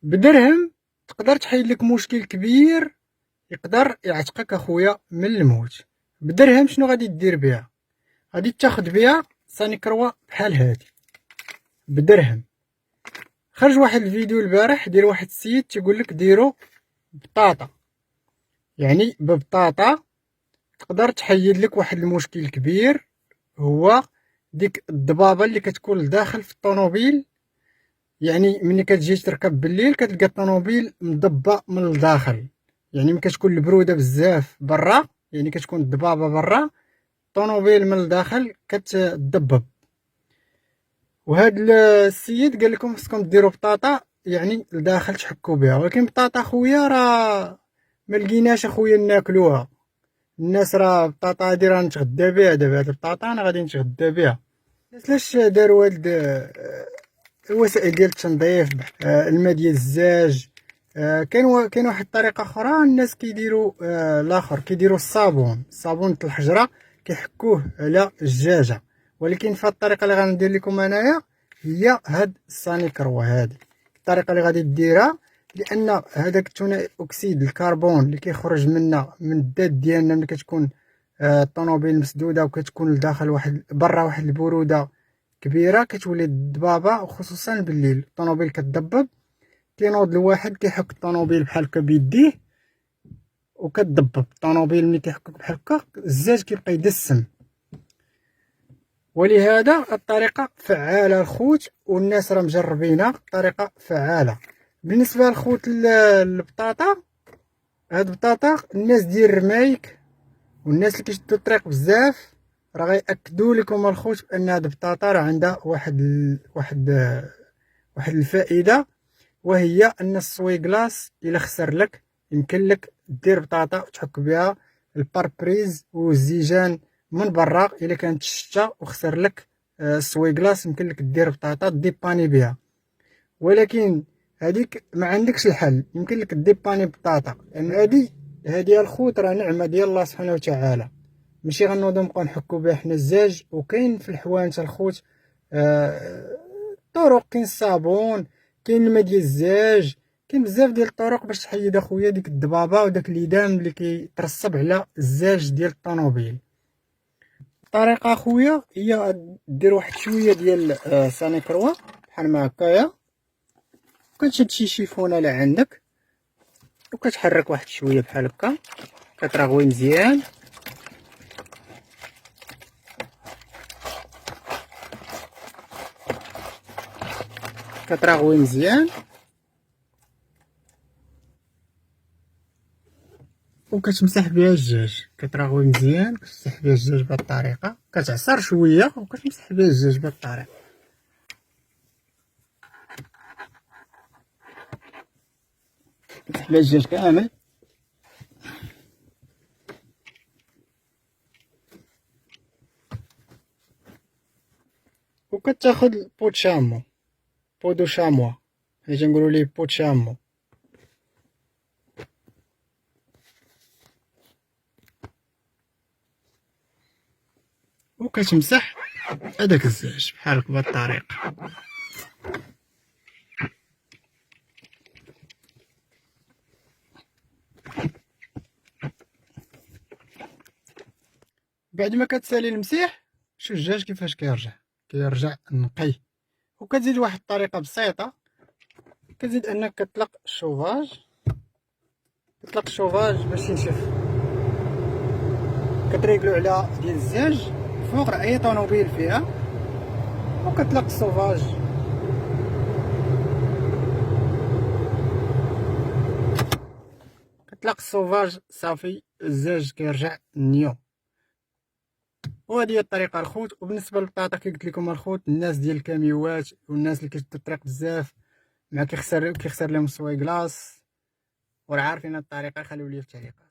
بدرهم تقدر تحيد لك مشكل كبير يقدر يعتقك اخويا من الموت. بدرهم شنو غادي دير بها؟ غادي تاخد بها سانيكروا بحال هادي بدرهم. خرج واحد الفيديو البارح ديال واحد السيد تيقول لك ديرو بطاطا، يعني ببطاطا تقدر تحيد لك واحد المشكل كبير، هو ديك الضبابه اللي كتكون لداخل في الطوموبيل. يعني ملي كتجي تركب بالليل كتلقى الطوموبيل مضبه من الداخل، يعني ملي كتكون البروده بزاف برا، يعني كتكون الضبابه برا، الطوموبيل من الداخل كتضبب. وهاد السيد قال لكم خصكم ديروا بطاطا يعني لداخل تحكوا بها، ولكن بطاطا خويا راه ما لقيناش اخويا ناكلوها. الناس راه بطاطا هادي راه نتغدى بها، دابا هاد البطاطا انا غادي نتغدى بها. الناس علاش داروا هاد الوسائل ديال التنظيف، الماء ديال الزاج. كاين واحد الطريقه اخرى الناس كيديروا الاخر كيديروا الصابون تاع الحجره كيحكوه على الدجاجه. ولكن في الطريقه اللي غندير لكم انايا هي هاد السانيكروا. هادي الطريقه اللي غادي ديرها، لان هذاك ثاني اكسيد الكربون اللي كيخرج منا من الذات ديالنا ملي كتكون الطوموبيل مسدوده وكتكون لداخل واحد برا واحد البروده كبيره، كتولي الضبابه وخصوصا بالليل الطوموبيل كتضبب. كينوض الواحد كيحك الطوموبيل بحال هكا بيديه وكتضبب الطوموبيل. ملي كيحكك بحال هكا الزاج كيبقى يدسم. ولهذا الطريقه فعاله الخوت، والناس راه مجربينها، طريقه فعاله. بالنسبه للخوت البطاطا، هاد البطاطا الناس ديال الرمايك والناس اللي كيشدوا الطريق بزاف راه غيأكدوا لكم الخوت بان هاد البطاطا راه عندها واحد الفائده، وهي ان السويغلاس الا خسر لك يمكن لك دير بطاطا وتحك بها الباربريز والزيجان من برا. الا كانت الشتا وخسر لك السويغلاس يمكن لك دير بطاطا ديباني بها. ولكن هذيك ما عندكش الحل، يمكن لك ديباني بطاطا، لان هذه الخوت راه نعمه ديال الله سبحانه وتعالى، ماشي غنوضو نبقاو نحكو بها حنا الزاج. وكاين في الحوان تاع الخوت طرق، كاين الصابون، كاين الماء ديال الزاج، كاين بزاف ديال الطرق باش تحيد اخويا ديك الضبابه وداك الليدام اللي كيترسب على الزاج ديال الطوموبيل. الطريقه اخويا هي دير واحد شويه ديال سانيكروا بحال ما هكايا، كتشد شي شيفونه اللي عندك وكتحرك واحد شويه بحال هكا، كترغوي مزيان. كترغوي مزيان وكتمسح بها الدجاج، كترغوي مزيان كتمسح بها الدجاج بهاد الطريقه، كتعصر شويه وكتمسح بها الدجاج بهاد الطريقه. كتمسح بها الدجاج كامل وكتاخد بوت شامو، بودو شاموا، حنا تنقولوا ليه بوت شامو، وكتمسح هذاك الزاج بحال هكا بهاد الطريقه. بعد ما كتسالي المسيح شوف الدجاج كيفاش كيرجع نقي. وكتزيد واحد الطريقه بسيطه، كتزيد انك كتطلق الشوفاج باش ينشف، كتريقلو على ديال الزاج فوق اي طوموبيل فيها، وكتطلق الصوفاج. كتطلق الصوفاج صافي الزاج كيرجع نيو. وهذه هي الطريقه الخوت. وبالنسبه للبطاطا كي قلت لكم الخوت، الناس ديال الكاميوات والناس اللي كيشدوا الطريق بزاف مع كيخسر لهم السوايغلاس وراه عارفين هاد الطريقه، خليو لي في التعليقات.